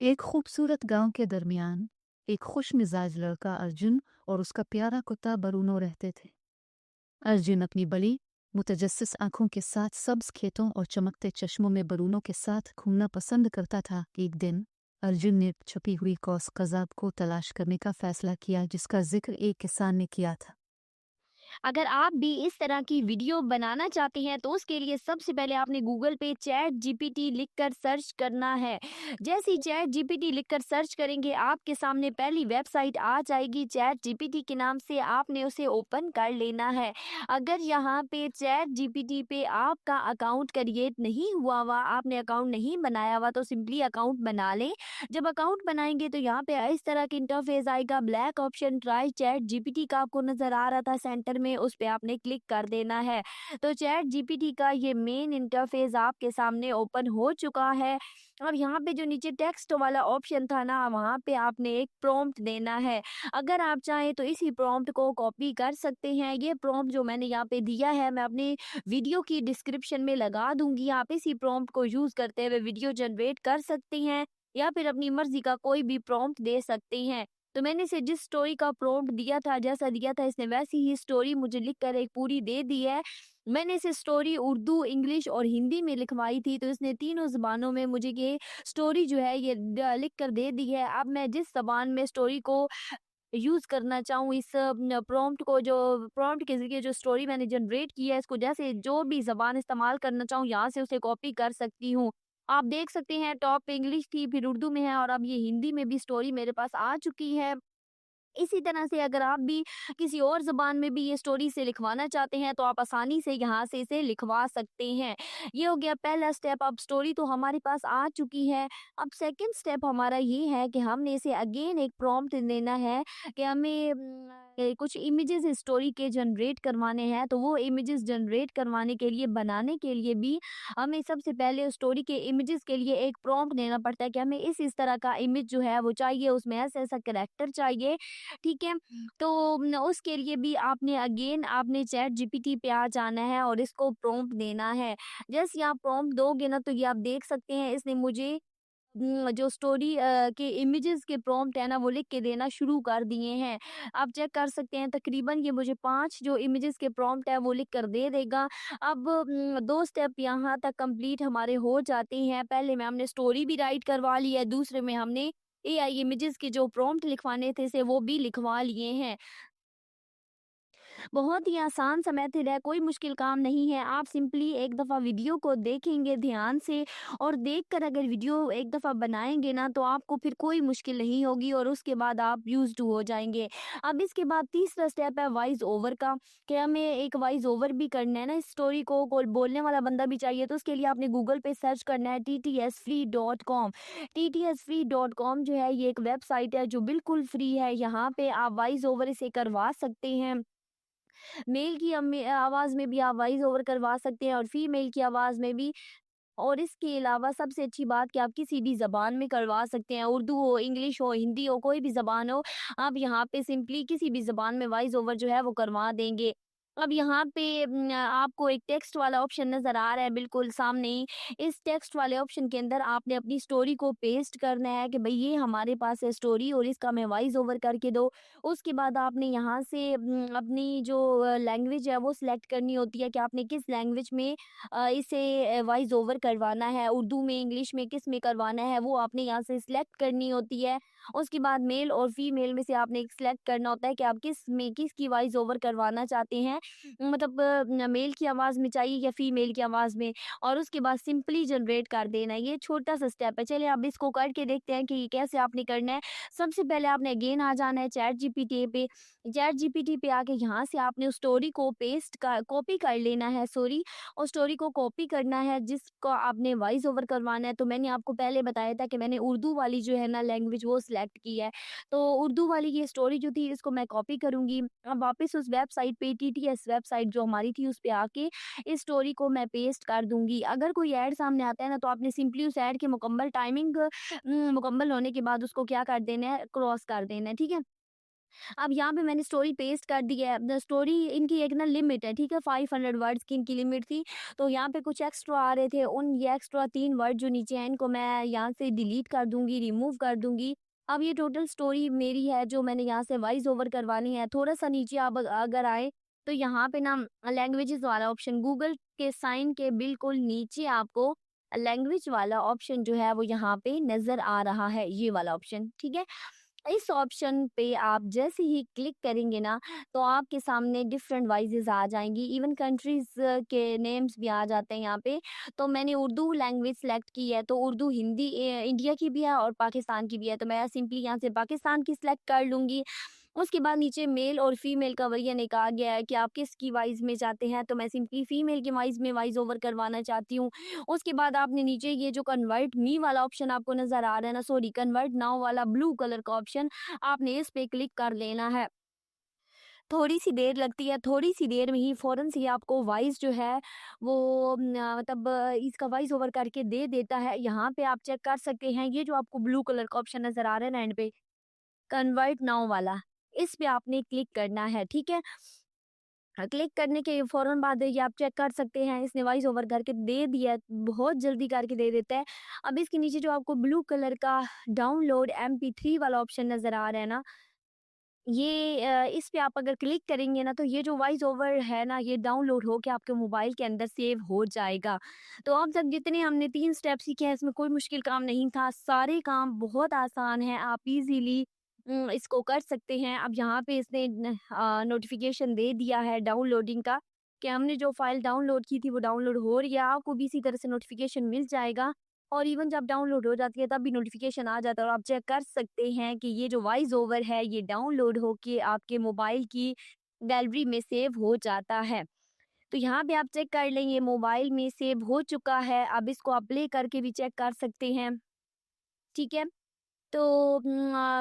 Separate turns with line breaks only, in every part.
एक खूबसूरत गांव के दरमियान एक खुश मिजाज लड़का अर्जुन और उसका प्यारा कुत्ता बरूनो रहते थे। अर्जुन अपनी बड़ी मुतजस्सिस आंखों के साथ सब्ज खेतों और चमकते चश्मों में बरूनो के साथ घूमना पसंद करता था। एक दिन अर्जुन ने छुपी हुई कौस कज़ाब को तलाश करने का फैसला किया, जिसका जिक्र एक किसान ने किया था।
अगर आप भी इस तरह की वीडियो बनाना चाहते हैं तो उसके लिए सबसे पहले आपने गूगल पे चैट जीपीटी लिखकर सर्च करना है। जैसे ही चैट जीपीटी लिखकर सर्च करेंगे आपके सामने पहली वेबसाइट आ जाएगी चैट जीपीटी के नाम से, आपने उसे ओपन कर लेना है। अगर यहाँ पे चैट जीपीटी पे आपका अकाउंट क्रिएट नहीं हुआ हुआ, आपने अकाउंट नहीं बनाया हुआ, तो सिंपली अकाउंट बना लें। जब अकाउंट बनाएंगे तो यहाँ पे इस तरह की इंटरफेस आएगा। Black option try chat GPT का आपको नजर आ रहा था सेंटर में, उस पे आपने क्लिक कर देना है। तो चैट जीपीटी का ये मेन इंटरफेस आपके सामने ओपन हो चुका है। अब यहाँ पे जो नीचे टेक्स्ट वाला ऑप्शन था ना, वहाँ पे आपने एक प्रॉम्प्ट देना है। अगर आप चाहें तो इसी प्रॉम्प्ट को कॉपी कर सकते हैं। ये प्रॉम्प्ट जो मैंने यहाँ पे दिया है मैं अपनी वीडियो की डिस्क्रिप्शन में लगा दूंगी। आप इसी प्रॉम्प्ट को यूज करते हुए वीडियो जनरेट कर सकते हैं या फिर अपनी मर्जी का कोई भी प्रॉम्प्ट दे सकते हैं। तो मैंने इसे जिस स्टोरी का प्रॉम्प्ट दिया था, जैसा दिया था, इसने वैसी ही स्टोरी मुझे लिखकर एक पूरी दे दी है। मैंने इसे स्टोरी उर्दू, इंग्लिश और हिंदी में लिखवाई थी, तो इसने तीनों ज़बानों में मुझे ये स्टोरी जो है ये लिख कर दे दी है। अब मैं जिस ज़बान में स्टोरी को यूज़ करना चाहूँ, इस प्रॉम्प्ट को, जो प्रॉम्प्ट के ज़रिए जो स्टोरी मैंने जनरेट की है, इसको जैसे जो भी ज़बान इस्तेमाल करना चाहूँ यहाँ से उसे कॉपी कर सकती हूँ। आप देख सकते हैं टॉप पे इंग्लिश थी, फिर उर्दू में है और अब ये हिंदी में भी स्टोरी मेरे पास आ चुकी है। इसी तरह से अगर आप भी किसी और ज़बान में भी ये स्टोरी से लिखवाना चाहते हैं तो आप आसानी से यहाँ से इसे लिखवा सकते हैं। ये हो गया पहला स्टेप। अब स्टोरी तो हमारे पास आ चुकी है। अब सेकंड स्टेप हमारा ये है कि हमने इसे अगेन एक प्रॉम्प्ट देना है कि हमें कुछ इमेजेस स्टोरी के जनरेट करवाने हैं। तो वो इमेजेस जनरेट करवाने के लिए, बनाने के लिए भी हमें सबसे पहले स्टोरी के इमेजेस के लिए एक प्रॉम्प्ट देना पड़ता है कि हमें इस तरह का इमेज जो है वो चाहिए, उसमें ऐसा-ऐसा कैरेक्टर चाहिए। ठीक है? तो उसके लिए भी आपने अगेन आपने चैट जीपीटी पे आ जाना है और इसको प्रॉम्प्ट देना है। जैसे ही आप प्रॉम्प्ट दोगे ना तो ये आप देख सकते हैं इसने मुझे जो स्टोरी के इमेजेस के प्रॉम्प्ट है ना वो लिख के देना शुरू कर दिए हैं। आप चेक कर सकते हैं तकरीबन ये मुझे 5 जो इमेजेस के प्रॉम्प्ट है वो लिख कर दे देगा। अब 2 स्टेप यहाँ तक कंप्लीट हमारे हो जाते हैं। पहले में हमने स्टोरी भी राइट करवा ली है, दूसरे में हमने एआई इमेजेस के जो प्रॉम्प्ट लिखवाने थे से वो भी लिखवा लिए हैं। बहुत ही आसान सा मेथड है, कोई मुश्किल काम नहीं है। आप सिंपली एक दफ़ा वीडियो को देखेंगे ध्यान से और देखकर अगर वीडियो एक दफ़ा बनाएँगे ना तो आपको फिर कोई मुश्किल नहीं होगी और उसके बाद आप यूज़्ड टू हो जाएँगे। अब इसके बाद तीसरा स्टेप है वॉइस ओवर का, कि हमें एक वॉइस ओवर भी करना है ना इस स्टोरी को, कोई बोलने वाला बंदा भी चाहिए। तो उसके लिए आपने गूगल पे सर्च करना है ttsfree.com। ttsfree.com जो है ये एक वेबसाइट है जो बिल्कुल फ्री है। यहाँ पे आप वॉइस ओवर इसे करवा सकते हैं। मेल की आवाज़ में भी आप वॉइस ओवर करवा सकते हैं और फीमेल की आवाज़ में भी। और इसके अलावा सबसे अच्छी बात कि आप किसी भी ज़बान में करवा सकते हैं, उर्दू हो, इंग्लिश हो, हिंदी हो, कोई भी ज़बान हो, आप यहाँ पे सिंपली किसी भी ज़बान में वॉइस ओवर जो है वो करवा देंगे। अब यहाँ पे आपको एक टेक्स्ट वाला ऑप्शन नज़र आ रहा है बिल्कुल सामने ही। इस टेक्स्ट वाले ऑप्शन के अंदर आपने अपनी स्टोरी को पेस्ट करना है कि भई ये हमारे पास है स्टोरी और इसका हमें वॉइस ओवर करके दो। उसके बाद आपने यहाँ से अपनी जो लैंग्वेज है वो सिलेक्ट करनी होती है कि आपने किस लैंग्वेज में इसे वॉइस ओवर करवाना है, उर्दू में, इंग्लिश में, किस में करवाना है वो आपने यहाँ से सिलेक्ट करनी होती है। उसके बाद मेल और फीमेल में से आपने एक सिलेक्ट करना होता है कि आप किस में किसकी वॉइस ओवर करवाना चाहते हैं। मतलब मेल की आवाज़ में चाहिए या फीमेल की आवाज़ में, और उसके बाद सिंपली जनरेट कर देना है। ये छोटा-सा स्टेप है। चलिए अब इसको करके देखते हैं कि ये कैसे आपने करना है। सबसे पहले आपने अगेन आ जाना है चैट जीपीटी पे। चैट जीपीटी पे आके यहाँ से आपने उस स्टोरी को पेस्ट का कॉपी कर लेना है, सॉरी, उस स्टोरी को कॉपी करना है जिसको आपने वॉइस ओवर करवाना है। तो मैंने आपको पहले बताया था कि मैंने उर्दू वाली जो है ना लैंग्वेज वो सिलेक्ट की है। तो उर्दू वाली ये स्टोरी जो थी इसको मैं कॉपी करूँगी। अब वापस उस वेबसाइट पे टीटीएस वेबसाइट जो हमारी थी उस पे आके इस स्टोरी को मैं पेस्ट कर दूँगी। अगर कोई ऐड सामने आता है ना तो आपने सिंपली उस ऐड की मुकम्मल टाइमिंग मुकम्मल होने के बाद उसको क्या कर देना है, क्रॉस कर देना है, ठीक है? अब यहाँ पे मैंने स्टोरी पेस्ट कर दी है। द स्टोरी इनकी एक ना लिमिट है, ठीक है, 500 वर्ड्स की इनकी लिमिट थी। तो यहाँ पे कुछ एक्स्ट्रा आ रहे थे, उन ये एक्स्ट्रा 3 वर्ड जो नीचे हैं इनको मैं यहाँ से डिलीट कर दूँगी, रिमूव कर दूँगी। अब ये टोटल स्टोरी मेरी है जो मैंने यहाँ से वॉइस ओवर करवानी है। थोड़ा-सा नीचे आप अगर आए तो यहाँ पे ना लैंग्वेजेज़ वाला ऑप्शन, गूगल के साइन के बिल्कुल नीचे आपको लैंग्वेज वाला ऑप्शन जो है वो यहाँ पे नज़र आ रहा है, ये वाला ऑप्शन, ठीक है। इस ऑप्शन पे आप जैसे ही क्लिक करेंगे ना, तो आपके सामने डिफरेंट वॉइसेस आ जाएंगी, इवन कंट्रीज के नेम्स भी आ जाते हैं यहाँ पे। तो मैंने उर्दू लैंग्वेज सेलेक्ट की है, तो उर्दू हिंदी इंडिया की भी है और पाकिस्तान की भी है, तो मैं सिंपली यहाँ से पाकिस्तान की सिलेक्ट कर लूँगी। उसके बाद नीचे मेल और फीमेल का वर्जन एक आ गया है कि आप किसकी वॉइस में चाहते हैं, तो मैं सिंपली फीमेल की वॉइस में वॉइस ओवर करवाना चाहती हूँ। उसके बाद आपने नीचे ये जो कन्वर्ट मी वाला ऑप्शन आपको नज़र आ रहा है ना, सॉरी कन्वर्ट नाउ वाला ब्लू कलर का ऑप्शन, आपने इस पे क्लिक कर लेना है। थोड़ी-सी देर लगती है, थोड़ी-सी देर में ही फ़ौरन से ही आपको वॉइस जो है वो मतलब इसका वॉइस ओवर करके दे देता है। यहाँ पे आप चेक कर सकते हैं, ये जो आपको ब्लू कलर का ऑप्शन नज़र आ रहा है ना एंड पे, कन्वर्ट नाउ वाला, इस पे आपने क्लिक करना है, ठीक है? क्लिक करने के फ़ौरन बाद ये आप चेक कर सकते हैं, इसने वॉइस ओवर करके दे दिया है, बहुत जल्दी करके दे देता है। अब इसके नीचे जो आपको ब्लू कलर का डाउनलोड MP3 वाला ऑप्शन नज़र आ रहा है ना, ये इस पे आप अगर क्लिक करेंगे ना, तो ये जो वॉइस ओवर है ना, ये डाउनलोड होके आपके मोबाइल के अंदर सेव हो जाएगा। तो अब तक जितने हमने 3 स्टेप सीखे हैं, इसमें कोई मुश्किल काम नहीं था, सारे काम बहुत आसान हैं, आप इज़िली इसको कर सकते हैं। अब यहाँ पे इसने नोटिफ़िकेशन दे दिया है डाउनलोडिंग का, कि हमने जो फ़ाइल डाउनलोड की थी वो डाउनलोड हो रही है, आपको भी इसी तरह से नोटिफ़िकेशन मिल जाएगा। और इवन जब डाउनलोड हो जाती है तब भी नोटिफ़िकेशन आ जाता है और आप चेक कर सकते हैं कि ये जो वॉइस ओवर है ये डाउनलोड होके आपके मोबाइल की गैलरी में सेव हो जाता है। तो यहाँ पे आप चेक कर लें, ये मोबाइल में सेव हो चुका है, अब इसको आप प्ले करके भी चेक कर सकते हैं, ठीक है? तो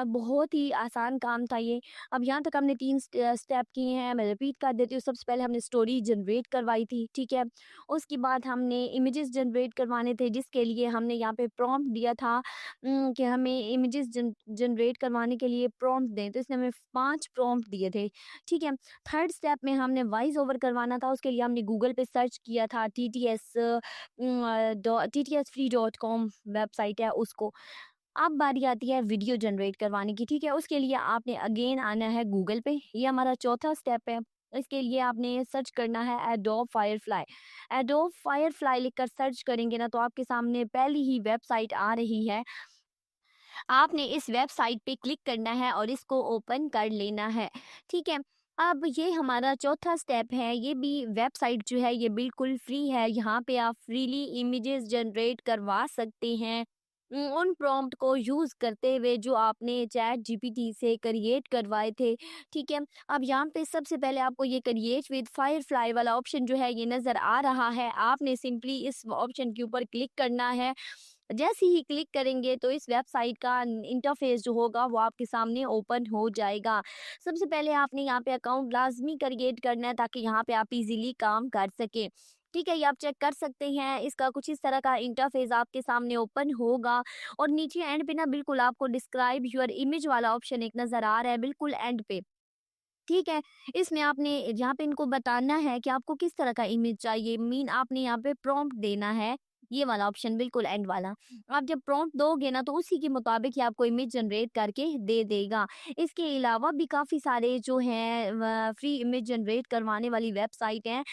बहुत ही आसान काम था ये। अब यहाँ तक हमने 3 स्टेप किए हैं, मैं रिपीट कर देती हूँ। सबसे पहले हमने स्टोरी जनरेट करवाई थी, ठीक है? उसके बाद हमने इमेजेस जनरेट करवाने थे, जिसके लिए हमने यहाँ पे प्रॉम्प्ट दिया था कि हमें इमेजेस जनरेट करवाने के लिए प्रॉम्प्ट दें, तो इसने हमें 5 प्रॉम्प्ट दिए थे, ठीक है? थर्ड स्टेप में हमने वॉइस ओवर करवाना था, उसके लिए हमने गूगल पे सर्च किया था, TTS free.com वेबसाइट है उसको। अब बारी आती है वीडियो जनरेट करवाने की, ठीक है? उसके लिए आपने अगेन आना है गूगल पे, ये हमारा चौथा स्टेप है। इसके लिए आपने सर्च करना है एडोब फायरफ्लाई। एडोब फायरफ्लाई लिखकर सर्च करेंगे ना, तो आपके सामने पहली ही वेबसाइट आ रही है। आपने इस वेबसाइट पे क्लिक करना है और इसको ओपन कर लेना है, ठीक है? अब ये हमारा चौथा स्टेप है, ये भी वेबसाइट जो है ये बिल्कुल फ्री है, यहाँ पे आप फ्रीली इमेजेस जनरेट करवा सकते हैं। उन प्रॉम्प्ट को यूज़ करते हुए जो आपने चैट जीपीटी से क्रिएट करवाए थे, ठीक है? अब यहाँ पे सबसे पहले आपको ये क्रिएट विद फायरफ्लाई वाला ऑप्शन जो है ये नज़र आ रहा है, आपने सिंपली इस ऑप्शन के ऊपर क्लिक करना है। जैसे ही क्लिक करेंगे तो इस वेबसाइट का इंटरफेस जो होगा वो आपके सामने ओपन हो जाएगा। सबसे पहले आपने यहाँ पे अकाउंट लाज़मी क्रिएट करना है, ताकि यहाँ पे आप इज़िली काम कर सकें। ठीक है, ये आप चेक कर सकते हैं, इसका कुछ इस तरह का इंटरफेस आपके सामने ओपन होगा और नीचे एंड पे ना बिल्कुल आपको डिस्क्राइब योर इमेज वाला ऑप्शन एक नज़र आ रहा है बिल्कुल एंड पे। ठीक है, इसमें आपने यहाँ पे इनको बताना है कि आपको किस तरह का इमेज चाहिए, मीन आपने यहाँ पे प्रॉम्प्ट देना है, ये वाला ऑप्शन बिल्कुल एंड वाला। आप जब प्रॉम्प्ट दोगे ना, तो उसी के मुताबिक ही आपको इमेज जनरेट करके दे देगा। इसके अलावा भी काफ़ी सारे जो हैं फ्री इमेज जनरेट करवाने वाली वेबसाइट हैं।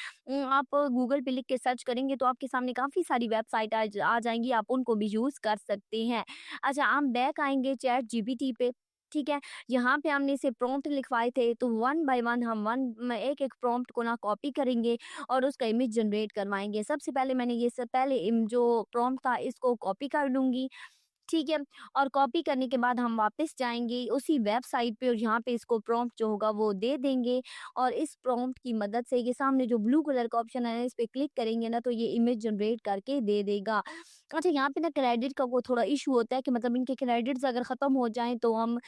आप गूगल पे लिख के सर्च करेंगे तो आपके सामने काफ़ी सारी वेबसाइट आ जाएँगी, आप उनको भी यूज़ कर सकते हैं। अच्छा, हम बैक आएँगे चैट जीपीटी पे, ठीक है? यहाँ पे हमने इसे प्रॉम्प्ट लिखवाए थे, तो वन बाय वन हम एक-एक प्रॉम्प्ट को ना कॉपी करेंगे और उसका इमेज जनरेट करवाएँगे। सबसे पहले मैंने ये सब पहले जो प्रॉम्प्ट था इसको कॉपी कर लूँगी, ठीक है? और कॉपी करने के बाद हम वापस जाएँगे उसी वेबसाइट पे और यहाँ पे इसको प्रॉम्प्ट जो होगा वो दे देंगे और इस प्रॉम्प्ट की मदद से ये सामने जो ब्लू कलर का ऑप्शन है, इस पे क्लिक करेंगे ना, तो ये इमेज जनरेट करके दे देगा। अच्छा, यहाँ पे ना क्रेडिट का वो थोड़ा इश्यू होता है कि मतलब इनके क्रेडिट्स अगर ख़त्म हो जाएँ तो हम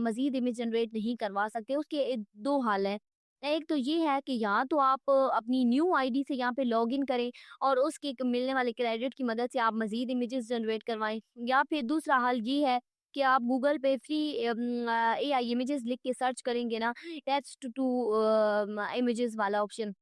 मज़ीद इमेज जनरेट नहीं करवा सकते। उसके 2 हल हैं। एक तो ये है कि या तो आप अपनी न्यू आईडी से यहाँ पे लॉगिन करें और उसके मिलने वाले क्रेडिट की मदद से आप मज़ीद इमेजेस जनरेट करवाएँ, या फिर दूसरा हल ये है कि आप गूगल पे फ्री एआई इमेजेस लिख के सर्च करेंगे ना, टेक्स्ट टू इमेजेस वाला ऑप्शन,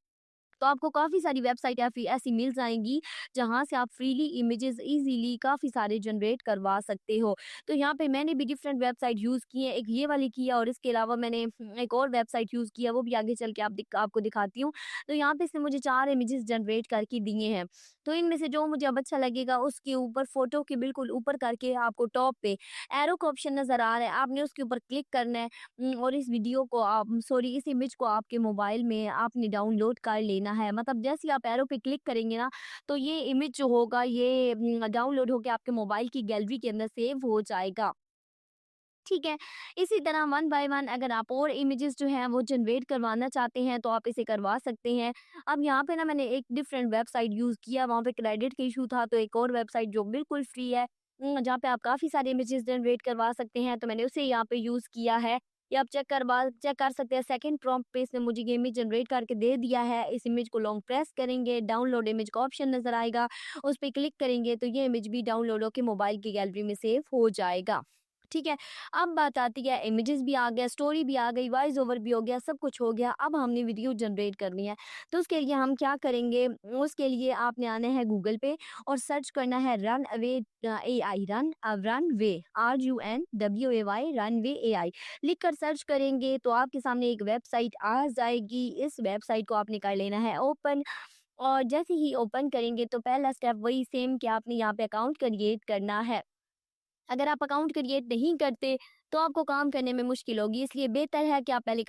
तो आपको काफ़ी सारी वेबसाइट ऐसी ऐसी मिल जाएँगी, जहाँ से आप फ्रीली इमेजेस ईज़िली काफ़ी सारे जनरेट करवा सकते हो। तो यहाँ पे मैंने भी डिफरेंट वेबसाइट यूज़ की है, एक ये वाली की है और इसके अलावा मैंने एक और वेबसाइट यूज़ की है, वो भी आगे चल के आपको दिखाती हूँ। तो यहाँ पे इसने मुझे 4 इमेजेस जनरेट करके दिए हैं। तो इनमें से जो मुझे अब अच्छा लगेगा, उसके ऊपर फ़ोटो के बिल्कुल ऊपर करके आपको टॉप पे एरो का ऑप्शन नज़र आ रहा है, आपने उसके ऊपर क्लिक करना है। और इस वीडियो को आप सॉरी इस इमेज को आपके मोबाइल में आपने डाउनलोड कर लेना है। मतलब जैसे ही आप एरो पे क्लिक करेंगे ना, तो ये इमेज जो होगा ये डाउनलोड होके आपके मोबाइल की गैलरी के अंदर सेव हो जाएगा। ठीक है। इसी तरह वन बाय वन अगर आप और इमेजेस जो हैं वो जनरेट करवाना चाहते हैं, तो आप इसे करवा सकते हैं। अब यहाँ पे ना मैंने एक डिफरेंट वेबसाइट यूज़ किया, वहाँ पे क्रेडिट का इशू था, तो एक और वेबसाइट जो बिल्कुल फ्री है, जहाँ पे आप काफ़ी सारे इमेजेस जनरेट करवा सकते हैं, तो मैंने उसे यहाँ पे यूज़ किया है। या आप चेक कर सकते हैं, सेकंड प्रॉम्प्ट पे इसने मुझे ये इमेज जनरेट करके दे दिया है। इस इमेज को लॉन्ग प्रेस करेंगे, डाउनलोड इमेज का ऑप्शन नज़र आएगा, उस पे क्लिक करेंगे तो ये इमेज भी डाउनलोड होके मोबाइल की गैलरी में सेव हो जाएगा। ठीक है। अब बात आती है, इमेजेस भी आ गया, स्टोरी भी आ गई, वॉइस ओवर भी हो गया, सब कुछ हो गया। अब हमने वीडियो जनरेट करनी है, तो उसके लिए हम क्या करेंगे, उसके लिए आपने आना है गूगल पे और सर्च करना है रन अवे एआई, रन वे, RUNWAY, रन वे एआई लिख कर सर्च करेंगे तो आपके सामने एक वेबसाइट आ जाएगी। इस वेबसाइट को आपने कर लेना है ओपन, और जैसे ही ओपन करेंगे तो पहला स्टेप वही सेम कि आपने यहाँ पे अकाउंट क्रिएट करना है। अगर आप अकाउंट क्रिएट नहीं करते, तो आपको काम करने में मुश्किल होगी, इसलिए बेहतर है कि आप पहले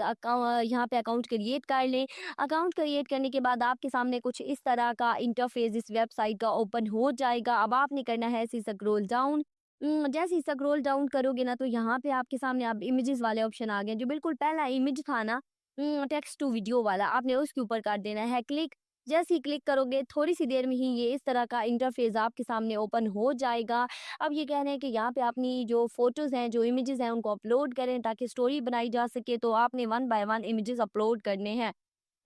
यहाँ पे अकाउंट क्रिएट कर लें। अकाउंट क्रिएट करने के बाद आपके सामने कुछ इस तरह का इंटरफेस इस वेबसाइट का ओपन हो जाएगा। अब आपने करना है ऐसे स्क्रॉल डाउन। जैसे ही स्क्रॉल डाउन करोगे ना, तो यहाँ पे आपके सामने अब इमेजेस वाले ऑप्शन आ गए। जो बिल्कुल पहला इमेज था ना, टेक्स्ट टू वीडियो वाला, आपने उसके ऊपर कर देना है क्लिक। जैसे ही क्लिक करोगे, थोड़ी सी देर में ही ये इस तरह का इंटरफेस आपके सामने ओपन हो जाएगा। अब ये कह रहे हैं कि यहाँ पे अपनी जो फ़ोटोज़ हैं, जो इमेजेज़ हैं, उनको अपलोड करें ताकि स्टोरी बनाई जा सके, तो आपने one by one images upload करने हैं।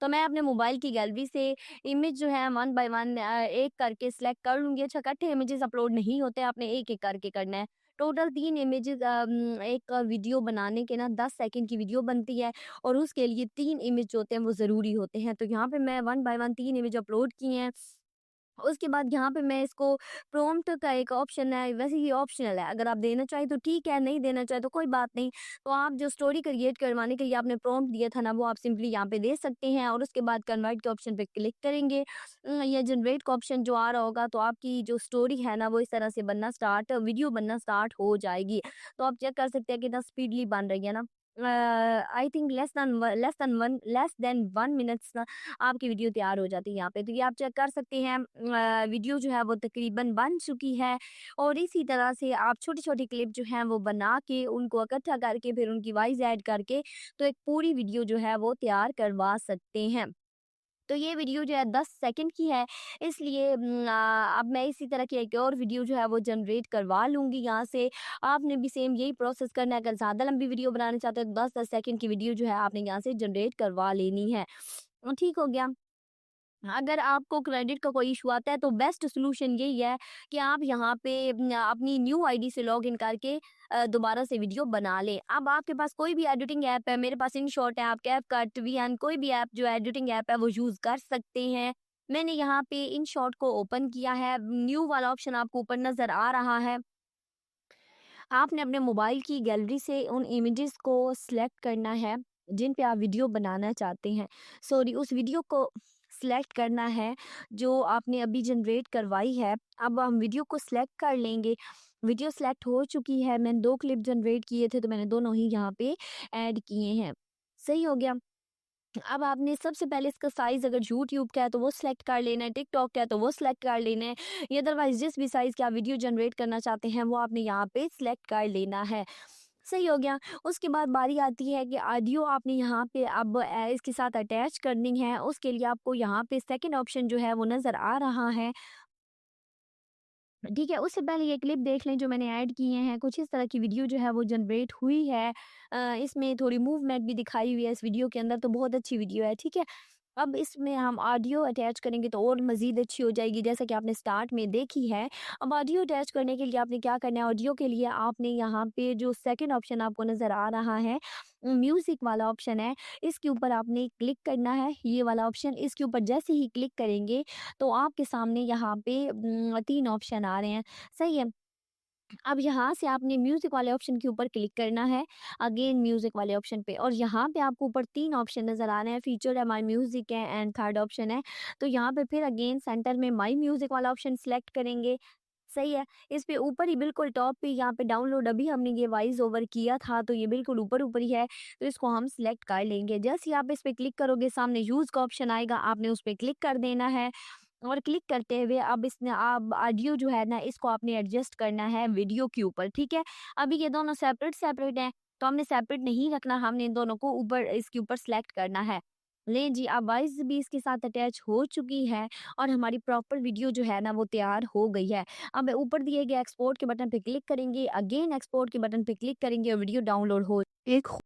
तो मैं अपने मोबाइल की गैलरी से इमेज जो है वन बाय वन एक करके सिलेक्ट कर लूँगी। अच्छा, इकट्ठे इमेजेस अपलोड नहीं होते, आपने एक-एक करके करना है। टोटल 3 इमेजेस एक वीडियो बनाने के ना 10 सेकंड की वीडियो बनती है और उसके लिए 3 इमेज जो होते हैं वो ज़रूरी होते हैं। तो यहाँ पे मैं one by one 3 image upload किए हैं। उसके बाद यहाँ पे मैं इसको प्रॉम्प्ट का एक ऑप्शन है, वैसे ये ऑप्शनल है, अगर आप देना चाहें तो ठीक है, नहीं देना चाहें तो कोई बात नहीं। तो आप जो स्टोरी क्रिएट करवाने के लिए आपने प्रॉम्प्ट दिया था ना, वो आप सिंपली यहाँ पे दे सकते हैं और उसके बाद कन्वर्ट के ऑप्शन पे क्लिक करेंगे। या जनरेट का ऑप्शन जो आ रहा होगा, तो आपकी जो स्टोरी है ना, वो इस तरह से बनना स्टार्ट वीडियो बनना स्टार्ट हो जाएगी। तो आप चेक कर सकते हैं कितना स्पीडली बन रही है ना। I think less than 1 minutes ना आपकी वीडियो तैयार हो जाती है यहाँ पे। तो ये आप चेक कर सकते हैं, वीडियो जो है वो तकरीबन बन चुकी है और इसी तरह से आप छोटी-छोटी क्लिप जो हैं वो बना के उनको इकट्ठा करके फिर उनकी वॉइस ऐड करके तो एक पूरी वीडियो जो है वो तैयार करवा सकते हैं। तो ये वीडियो जो है 10 सेकंड की है, इसलिए अब मैं इसी तरह की एक और वीडियो जो है वो जनरेट करवा लूँगी यहाँ से। आपने भी सेम यही प्रोसेस करना है, अगर ज़्यादा लंबी वीडियो बनाना चाहते हो तो 10-10 सेकंड की वीडियो जो है आपने यहाँ से जनरेट करवा लेनी है। ठीक हो गया। अगर आपको क्रेडिट का कोई इशू आता है तो बेस्ट सॉल्यूशन यही है कि आप यहाँ पे अपनी न्यू आईडी से लॉगिन करके दोबारा से वीडियो बना लें। अब आपके पास कोई भी एडिटिंग ऐप है, मेरे पास इनशॉट है, आप कैपकट, वीएन कोई भी ऐप जो एडिटिंग ऐप है वो यूज़ कर सकते हैं। मैंने यहाँ पे इनशॉट को ओपन किया है, न्यू वाला ऑप्शन आपको ऊपर नज़र आ रहा है। आपने अपने मोबाइल की गैलरी से उन इमेजेस को सिलेक्ट करना है जिन पे आप वीडियो बनाना चाहते हैं। सॉरी, उस वीडियो को सिलेक्ट करना है जो आपने अभी जनरेट करवाई है। अब हम वीडियो को सिलेक्ट कर लेंगे। वीडियो सिलेक्ट हो चुकी है, मैंने 2 क्लिप जनरेट किए थे तो मैंने दोनों ही यहाँ पे ऐड किए हैं। सही हो गया। अब आपने सबसे पहले इसका साइज़ अगर यूट्यूब का है तो वो सिलेक्ट कर लेना है, टिकटॉक का है तो वो सिलेक्ट कर लेना है, या अदरवाइज़ जिस भी साइज़ की आप वीडियो जनरेट करना चाहते हैं वो आपने यहाँ पे सिलेक्ट कर लेना है। सही हो गया। उसके बाद बारी आती है कि ऑडियो आपने यहाँ पे अब इसके साथ अटैच करनी है, उसके लिए आपको यहाँ पे सेकंड ऑप्शन जो है वो नज़र आ रहा है। ठीक है, उससे पहले ये क्लिप देख लें जो मैंने ऐड किए हैं, कुछ इस तरह की वीडियो जो है वो जनरेट हुई है। इसमें थोड़ी मूवमेंट भी दिखाई हुई है इस वीडियो के अंदर, तो बहुत अच्छी वीडियो है, ठीक है? अब इसमें हम ऑडियो अटैच करेंगे तो और मज़ीद अच्छी हो जाएगी, जैसा कि आपने स्टार्ट में देखी है। अब ऑडियो अटैच करने के लिए आपने क्या करना है, ऑडियो के लिए आपने यहाँ पे जो सेकंड ऑप्शन आपको नज़र आ रहा है, म्यूज़िक वाला ऑप्शन है, इसके ऊपर आपने क्लिक करना है, ये वाला ऑप्शन। इसके ऊपर जैसे ही क्लिक करेंगे तो आपके सामने यहाँ पे 3 ऑप्शन आ रहे हैं, सही है? अब यहाँ से आपने म्यूज़िक वाले ऑप्शन के ऊपर क्लिक करना है, अगेन म्यूज़िक वाले ऑप्शन पे, और यहाँ पे आपको ऊपर 3 ऑप्शन नज़र आ रहे हैं, फीचर है, माय म्यूज़िक है एंड थर्ड ऑप्शन है। तो यहाँ पे फिर अगेन सेंटर में माय म्यूज़िक वाला ऑप्शन सिलेक्ट करेंगे, सही है? इस पे ऊपर ही बिल्कुल टॉप पे यहाँ पे डाउनलोड अभी हमने ये वॉइस ओवर किया था, तो ये बिल्कुल ऊपर-ऊपर ही है, तो इसको हम सिलेक्ट कर लेंगे। जैसे ही आप इस पे क्लिक करोगे सामने यूज़ का ऑप्शन आएगा, आपने उस पे क्लिक कर देना है, और क्लिक करते हुए अब इसने अब ऑडियो जो है ना, इसको आपने एडजस्ट करना है वीडियो के ऊपर, ठीक है? अभी ये दोनों सेपरेट हैं, तो हमने सेपरेट नहीं रखना, हमने इन दोनों को ऊपर इसके ऊपर सेलेक्ट करना है। लें जी, अब वॉइस भी इसके साथ अटैच हो चुकी है और हमारी प्रॉपर वीडियो जो है ना वो तैयार हो गई है। अब ऊपर दिए गए एक्सपोर्ट के बटन पे क्लिक करेंगे, अगेन एक्सपोर्ट के बटन पे क्लिक करेंगे और वीडियो डाउनलोड हो
एक